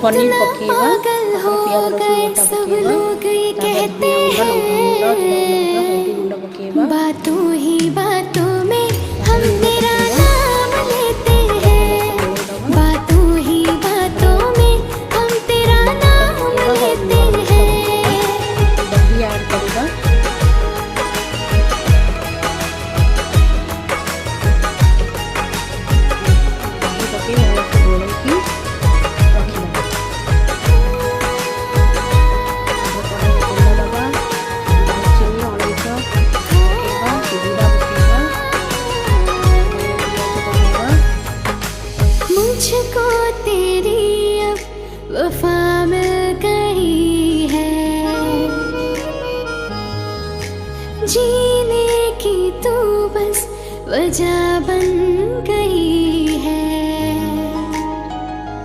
पनीर पकेगा पियाज रसुन सब लोग ये कहते हैं बातों ही बातों में हम तेरा नाम लेते हैं, बातों ही बातों में हम तेरा नाम लेते हैं। दही ऐड करेगा मुझको तेरी अब वफा मिल गई है, जीने की तू बस वजह बन गई